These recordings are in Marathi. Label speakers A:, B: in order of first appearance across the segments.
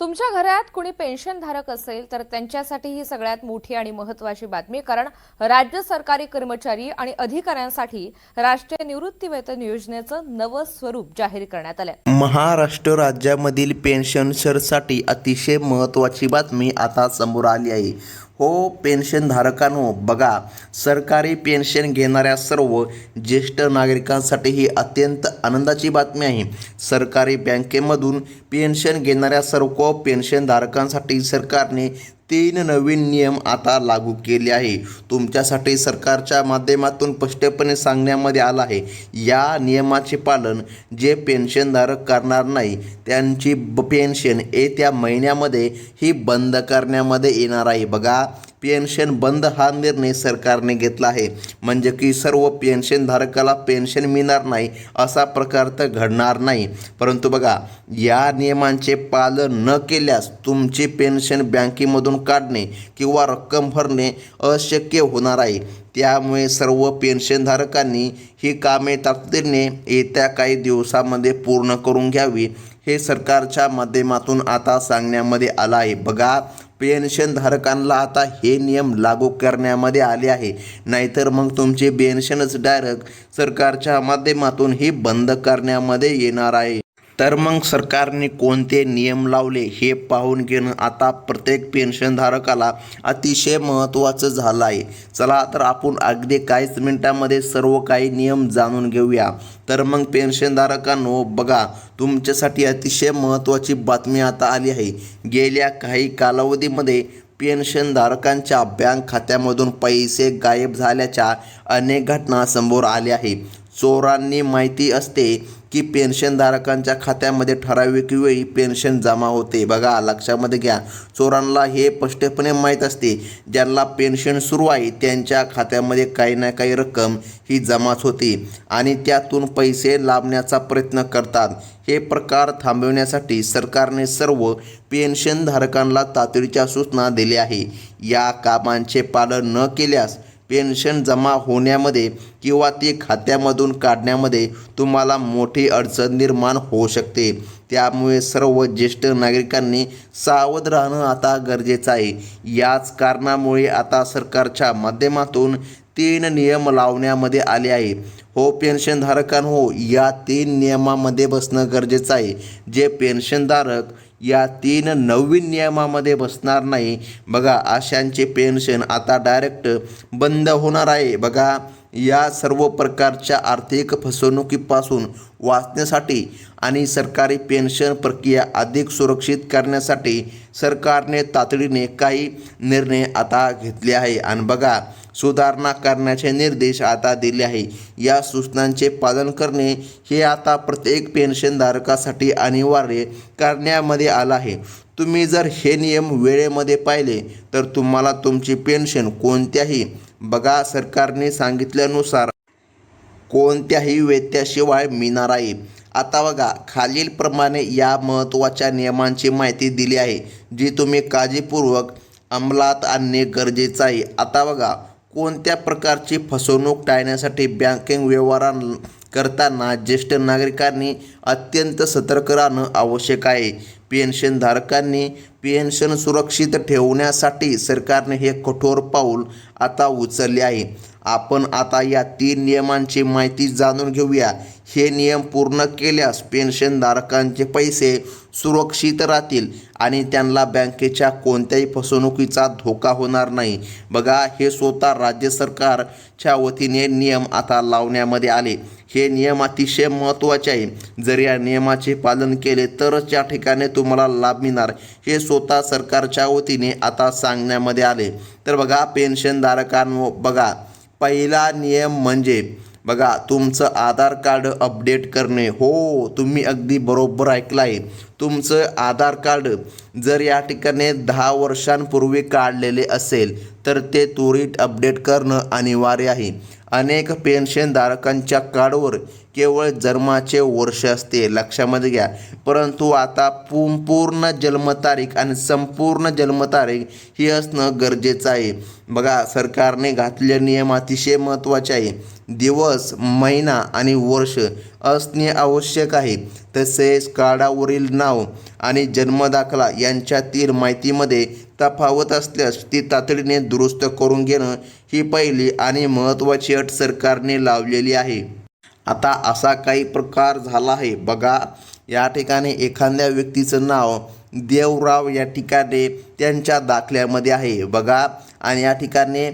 A: तुमच्या घरात कोणी पेन्शनधारक असेल तर त्यांच्यासाठी ही सगळ्यात मोठी आणि महत्त्वाची बातमी, कारण राज्य सरकारी कर्मचारी आणि अधिकाऱ्यांसाठी राष्ट्रीय निवृत्तीवेतन योजनेचं नवं स्वरूप जाहीर करण्यात आलंय।
B: महाराष्ट्र राज्यामधील पेन्शनर्ससाठी अतिशय महत्त्वाची बातमी आता समोर आली आहे। हो पेन्शनधारकांनो, बघा, सरकारी पेन्शन घेणाऱ्या सर्व ज्येष्ठ नागरिकांसाठी ही अत्यंत आनंदाची बातमी आहे। सरकारी बँकेमधून पेन्शन घेणाऱ्या सर्व पेन्शनधारकांसाठी सरकारने 3 नवीन नियम आता लागू केले आहे। तुमच्यासाठी सरकारच्या माध्यमातून स्पष्टपणे सांगण्यामध्ये आलं आहे, या नियमाचे पालन जे पेन्शनधारक करणार नाही त्यांची पेन्शन येत्या महिन्यामध्ये ही बंद करण्यामध्ये येणार आहे। बघा, पेन्शन बंद हा निर्णय सरकारने घेतला आहे, म्हणजे की सर्व पेन्शनधारकाला पेन्शन मिळणार नाही असा प्रकार तर घडणार नाही। परंतु बघा, या नियमांचे पालन न केल्यास तुमची पेन्शन बँकेमधून काढणे किंवा रक्कम भरणे अशक्य होणार आहे। त्यामुळे सर्व पेन्शनधारकांनी ही कामे तातडीने येत्या काही दिवसामध्ये पूर्ण करून घ्यावी, हे सरकारच्या माध्यमातून आता सांगण्यामध्ये आलं आहे। बघा, पेन्शनधारकांना आता हे नियम लागू करण्यामध्ये आले आहे, नाहीतर मग तुमचे पेन्शनच डायरेक्ट सरकारच्या माध्यमातून ही बंद करण्यामध्ये येणार आहे। तर मग सरकारने कोणते नियम लावले हे पाहून घेणं आता प्रत्येक पेन्शनधारकाला अतिशय महत्त्वाचं झालं आहे। चला तर आपण अगदी काहीच मिनिटांमध्ये सर्व काही नियम जाणून घेऊया। तर मग पेन्शनधारकांनो, बघा, तुमच्यासाठी अतिशय महत्त्वाची बातमी आता आली आहे। गेल्या काही कालावधीमध्ये पेन्शनधारकांच्या बँक खात्यामधून पैसे गायब झाल्याच्या अनेक घटना समोर आल्या आहेत। चोरांनी माहिती असते की पेन्शनधारकांच्या खात्यामध्ये ठराविक वेळी पेन्शन जमा होते। बघा, लक्षामध्ये घ्या, चोरांना हे स्पष्टपणे माहीत असते ज्यांना पेन्शन सुरू आहे त्यांच्या खात्यामध्ये काही ना काही रक्कम ही जमाच होती आणि त्यातून पैसे लाभण्याचा प्रयत्न करतात। हे प्रकार थांबवण्यासाठी सरकारने सर्व पेन्शनधारकांना तातडीच्या सूचना दिल्या आहे। या कामांचे पालन न केल्यास पेन्शन जमा होण्यामध्ये किंवा ती खात्यामधून काढण्यामध्ये तुम्हाला मोठी अडचण निर्माण होऊ शकते। त्यामुळे सर्व ज्येष्ठ नागरिकांनी सावध राहणं आता गरजेचं आहे। याच कारणामुळे आता सरकारच्या माध्यमातून 3 नियम लावण्यामध्ये आले आहे। हो पेन्शनधारकांनो, या 3 नियमामध्ये बसणं गरजेचं आहे। जे पेन्शनधारक या 3 नवीन नियमामध्ये बसणार नाही, बघा, अशांचे पेन्शन आता डायरेक्ट बंद होणार आहे। बघा, या सर्व प्रकारच्या आर्थिक फसवणुकीपासून वाचण्यासाठी आणि सरकारी पेन्शन प्रक्रिया अधिक सुरक्षित करण्यासाठी सरकारने तातडीने काही निर्णय आता घेतले आहे आणि बघा, सुधारणा करण्याचे निर्देश आता दिले आहे। या सूचनांचे पालन करणे हे आता प्रत्येक पेन्शनधारकासाठी अनिवार्य करण्यामध्ये आलं आहे। तुम्ही जर हे नियम वेळेमध्ये पाहिले तर तुम्हाला तुमची पेन्शन बघा, सरकारने सांगितल्यानुसार कोणत्याही व्यत्याशिवाय मिळणार आहे। आता बघा, खालीलप्रमाणे या महत्त्वाच्या नियमांची माहिती दिली आहे, जी तुम्ही काळजीपूर्वक अंमलात आणणे गरजेचं आहे। आता बघा, कोणत्या प्रकारची फसवणूक टाळण्यासाठी बँकिंग व्यवहार करताना ज्येष्ठ नागरिकांनी अत्यंत सतर्क राहणं आवश्यक आहे। पेन्शनधारकांनी पेन्शन सुरक्षित ठेवण्यासाठी सरकारने हे कठोर पाऊल आता उचलले आहे। आपण आता या 3 नियमांची माहिती जाणून घेऊया। हे नियम पूर्ण केल्यास पेन्शनधारकांचे पैसे सुरक्षित राहतील आणि त्यांना बँकेच्या कोणत्याही फसवणुकीचा धोका होणार नाही। बघा, हे स्वतः राज्य सरकारच्या वतीने नियम आता लावण्यामध्ये आले। हे नियम अतिशय महत्त्वाचे आहे। जर या नियमाचे पालन केले तरच या ठिकाणी तुम्हाला लाभ मिळणार, हे स्वतः सरकारच्या वतीने आता सांगण्यामध्ये आले। तर बघा पेन्शनधारकांनो, बघा, पहिला नियम म्हणजे बघा, तुमचं आधार कार्ड अपडेट करणे। हो, तुम्ही अगदी बरोबर ऐकलं आहे। तुमचं आधार कार्ड जर या ठिकाणी 10 वर्षांपूर्वी काढलेले असेल तर ते त्वरित अपडेट करणं अनिवार्य आहे। अनेक पेन्शनधारकांच्या कार्डवर केवळ जन्माचे वर्ष असते, लक्षामध्ये घ्या. परंतु आता पूर्ण जन्मतारीख आणि संपूर्ण जन्मतारीख ही असणं गरजेचं आहे. बघा, सरकारने घातलेले नियम अतिशय महत्त्वाचे आहे. दिवस, महिना आणि वर्ष असणे आवश्यक आहे. तसेच कार्डावरील नाव आणि जन्मदाखला यांच्यातील माहितीमध्ये तफावत असल्यास ती तातडीने दुरुस्त करून घेणं ही पहिली आणि महत्त्वाची अट सरकारने लावलेली आहे. आता असा काही प्रकार झाला आहे. बघा, या ठिकाणी एखाद्या व्यक्तीचं नाव देवराव या ठिकाणी त्यांच्या दाखल्यामध्ये आहे. बघा, आणि या ठिकाणी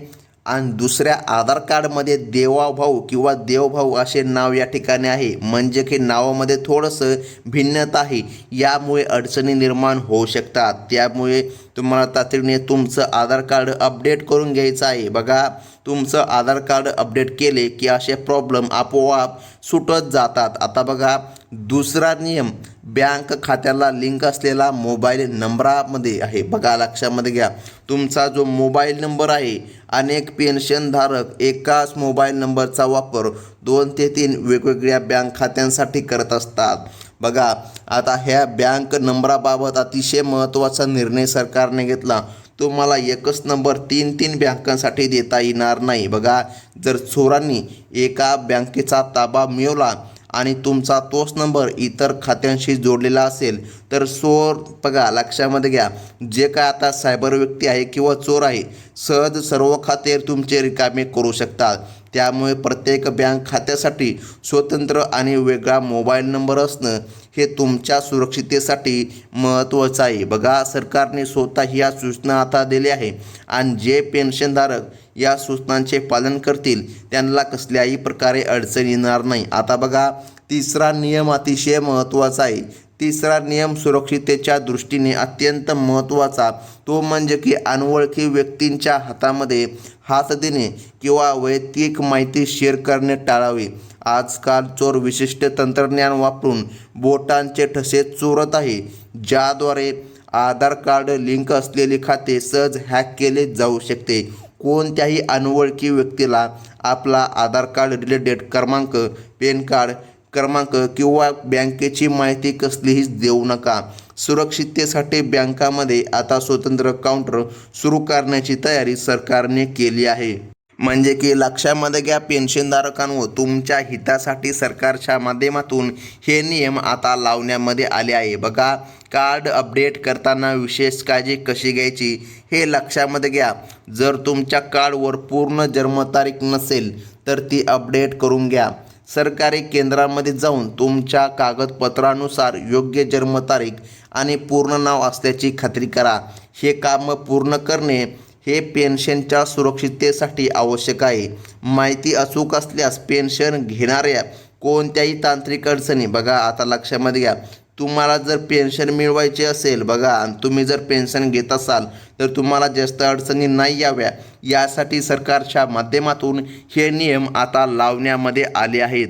B: आणि दुसऱ्या आधार कार्डमध्ये देवाभाऊ किंवा देवभाऊ असे नाव या ठिकाणी आहे. म्हणजे की नावामध्ये थोडंसं भिन्नता आहे. यामुळे अडचणी निर्माण होऊ शकतात. त्यामुळे तुम्हाला तातडीने तुमचं आधार कार्ड अपडेट करून घ्यायचं आहे. बघा, तुमचं आधार कार्ड अपडेट केले की असे प्रॉब्लेम आपोआप सुटत जातात. आता बघा, दुसरा नियम बँक खात्याला लिंक असलेला मोबाईल नंबरामध्ये आहे. बघा, लक्षामध्ये घ्या, तुमचा जो मोबाईल नंबर आहे, अनेक पेन्शनधारक एकाच मोबाईल नंबरचा वापर 2 ते 3 वेगवेगळ्या बँक खात्यांसाठी करत असतात. बघा, आता ह्या बँक नंबराबाबत अतिशय महत्त्वाचा निर्णय सरकारने घेतला. तुम्हाला एकच नंबर 3 बँकांसाठी देता येणार नाही. बघा, जर चोरांनी एका बँकेचा ताबा मिळवला आणि तुमचा तोच नंबर इतर खात्यांशी जोडलेला असेल तर चोर, बघा लक्षामध्ये घ्या, जे काय आता सायबर व्यक्ती आहे किंवा चोर आहे, सहज सर्व खाते तुमचे रिकामे करू शकतात. त्यामुळे प्रत्येक बँक खात्यासाठी स्वतंत्र आणि वेगळा मोबाईल नंबर असणं हे तुमच्या सुरक्षिततेसाठी महत्त्वाचं आहे. बघा, सरकारने स्वतः या सूचना आता दिल्या आहे आणि जे पेन्शनधारक या सूचनांचे पालन करतील त्यांना कसल्याही प्रकारे अडचण येणार नाही. आता बघा, तिसरा नियम अतिशय महत्त्वाचा आहे. तिसरा नियम सुरक्षिततेच्या दृष्टीने अत्यंत महत्त्वाचा, तो म्हणजे की अनोळखी व्यक्तींच्या हातामध्ये हात देणे किंवा वैयक्तिक माहिती शेअर करणे टाळावे. आजकाल चोर विशिष्ट तंत्रज्ञान वापरून बोटांचे ठसे चोरत आहे, ज्याद्वारे आधार कार्ड लिंक असलेले खाते सहज हॅक केले जाऊ शकते. कोणत्याही अनोळखी व्यक्तीला आपला आधार कार्ड रिलेटेड क्रमांक, पॅन कार्ड क्रमांक किंवा बँकेची माहिती कसलीही देऊ नका. सुरक्षिततेसाठी बँकामध्ये आता स्वतंत्र काउंटर सुरू करण्याची तयारी सरकारने केली आहे. म्हणजे की लक्षामध्ये घ्या पेन्शनधारकांवर, तुमच्या हितासाठी सरकारच्या माध्यमातून हे नियम आता लावण्यामध्ये आले आहे. बघा, कार्ड अपडेट करताना विशेष काळजी कशी घ्यायची हे लक्षामध्ये घ्या. जर तुमच्या कार्डवर पूर्ण जन्मतारीख नसेल तर ती अपडेट करून घ्या. सरकारी केंद्रामध्ये जाऊन तुमच्या कागदपत्रानुसार योग्य जन्मतारीख आणि पूर्ण नाव असल्याची खात्री करा. हे काम पूर्ण करणे हे पेन्शनच्या सुरक्षिततेसाठी आवश्यक आहे. माहिती अचूक असल्यास पेन्शन घेणाऱ्या कोणत्याही तांत्रिक अडचणी, बघा आता लक्षामध्ये घ्या, तुम्हाला जर पेन्शन मिळवायची असेल, बघा आणि तुम्ही जर पेन्शन घेत असाल तर तुम्हाला जास्त अडचणी नाही याव्या यासाठी सरकारच्या माध्यमातून हे नियम आता लावण्यामध्ये आले आहेत.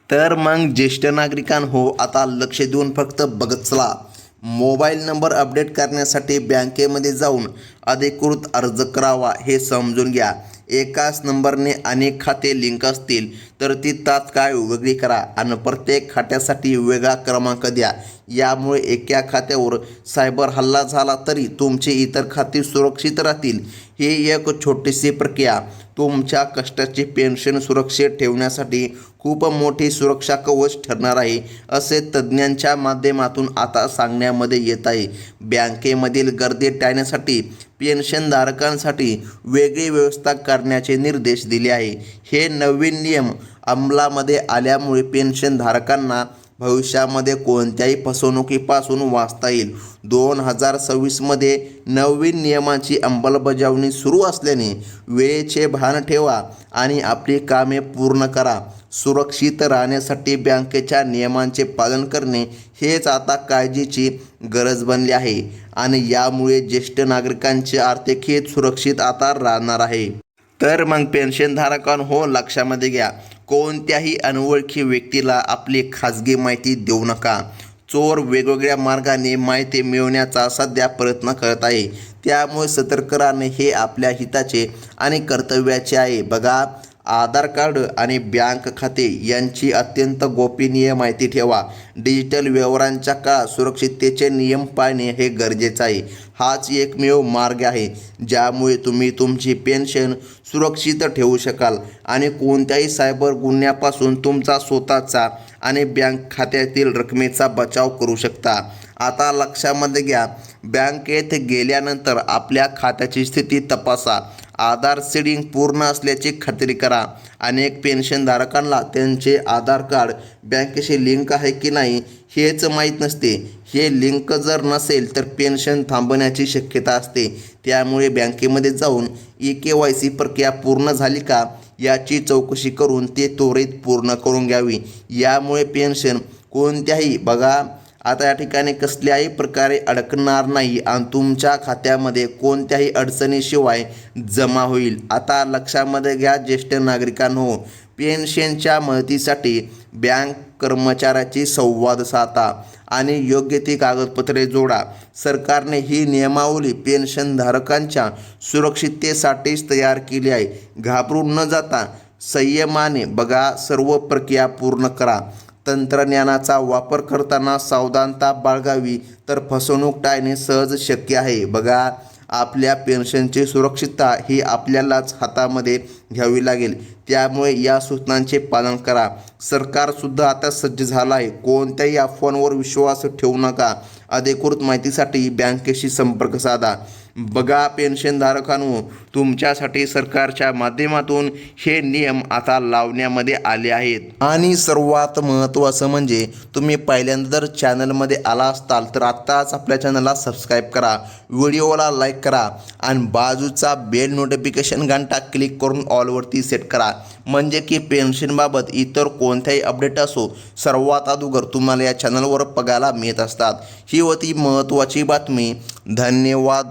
B: तर मग ज्येष्ठ नागरिकांनो, आता लक्ष देऊन फक्त बघत चला. मोबाईल नंबर अपडेट करण्यासाठी बँकेमध्ये जाऊन अधिकृत अर्ज करावा हे समजून घ्या. एकाच नंबरने अनेक खाते लिंक असतील तर ती तात्काळ वेगळी करा आणि प्रत्येक खात्यासाठी वेगळा क्रमांक द्या. यामुळे एका खात्यावर सायबर हल्ला झाला तरी तुमची इतर खाती सुरक्षित राहतील. ही एक छोटीशी प्रक्रिया तुमच्या कष्टाची पेन्शन सुरक्षित ठेवण्यासाठी खूप मोठी सुरक्षा कवच ठरणार आहे, असे तज्ज्ञांच्या माध्यमातून आता सांगण्यामध्ये येत आहे. बँकेमधील गर्दी टाळण्यासाठी पेन्शनधारकांसाठी वेगळी व्यवस्था करण्याचे निर्देश दिले आहे. हे नवीन नियम अंमलामध्ये आल्यामुळे पेन्शनधारकांना भविष्यामध्ये कोणत्याही फसवणुकीपासून वाचता येईल. 2026मध्ये नवीन नियमांची अंमलबजावणी सुरू असल्याने वेळेचे भान ठेवा आणि आपली कामे पूर्ण करा. सुरक्षित राहण्यासाठी बँकेच्या नियमांचे पालन करणे हेच आता काळजीची गरज बनली आहे आणि यामुळे ज्येष्ठ नागरिकांचे आर्थिक हित सुरक्षित आता राहणार आहे. तर मग पेन्शनधारकांनो, लक्षामध्ये घ्या, कोणत्याही अनोळखी व्यक्तीला आपली खाजगी माहिती देऊ नका. चोर वेगवेगळ्या मार्गाने माहिती मिळवण्याचा सध्या प्रयत्न करत आहे. त्यामुळे सतर्क राहणे हे आपल्या हिताचे आणि कर्तव्याचे आहे. बघा, आधार कार्ड आणि बँक खाते यांची अत्यंत गोपनीय माहिती ठेवा. डिजिटल व्यवहारांच्या काळात सुरक्षिततेचे नियम पाळणे हे गरजेचे आहे. हाच एकमेव मार्ग आहे ज्यामुळे तुम्ही तुमची पेन्शन सुरक्षित ठेवू शकाल आणि कोणत्याही सायबर गुन्ह्यापासून तुमचा स्वतःचा आणि बँक खात्यातील रकमेचा बचाव करू शकता. आता लक्षामध्ये घ्या, बँकेत गेल्यानंतर आपल्या खात्याची स्थिती तपासा. आधार सीडिंग पूर्ण असल्याची खात्री करा. अनेक पेन्शनधारकांना त्यांचे आधार कार्ड बँकेशी लिंक आहे की नाही हेच माहीत नसते. हे लिंक जर नसेल तर पेन्शन थांबण्याची शक्यता असते. त्यामुळे बँकेमध्ये जाऊन EKYC प्रक्रिया पूर्ण झाली का याची चौकशी करून ते त्वरित पूर्ण करून घ्यावी. यामुळे पेन्शन कोणत्याही आता या ठिकाणी कसल्याही प्रकारे अडकणार नाही आणि तुमच्या खात्यामध्ये कोणत्याही अडचणीशिवाय जमा होईल. आता लक्षामध्ये घ्या ज्येष्ठ नागरिकांनो, पेन्शनच्या मदतीसाठी बँक कर्मचाऱ्याची संवाद साधा आणि योग्य ती कागदपत्रे जोडा. सरकारने ही नियमावली पेन्शनधारकांच्या सुरक्षिततेसाठीच तयार केली आहे. घाबरून न जाता संयमाने सर्व प्रक्रिया पूर्ण करा. तंत्रज्ञानाचा वापर करताना सावधानता बाळगावी तर फसवणूक टाळणे सहज शक्य आहे. आपल्या पेन्शनची सुरक्षितता ही आपल्यालाच हातामध्ये घ्यावी लागेल. त्यामुळे या सूचनांचे पालन करा. सरकारसुद्धा आता सज्ज झालं आहे. कोणत्याही अफवांवर विश्वास ठेवू नका. अधिकृत माहितीसाठी बँकेशी संपर्क साधा. पेन्शनधारकांनो, तुमच्यासाठी सरकारच्या माध्यमातून हे नियम आता लावण्यामध्ये आले आहेत. आणि सर्वात महत्त्वाचं म्हणजे तुम्ही पहिल्यांदा जर चॅनलमध्ये आला असताल तर आत्ताच आपल्या चॅनलला सबस्क्राईब करा, व्हिडिओला लाईक करा आणि बाजूचा बेल नोटिफिकेशन घंटा क्लिक करून ऑलवरती सेट करा. म्हणजे की पेन्शनबाबत इतर कोणत्याही अपडेट असो सर्वात अगोदर तुम्हाला या चॅनलवर बघायला मिळत असतात. ही होती महत्त्वाची बातमी. धन्यवाद.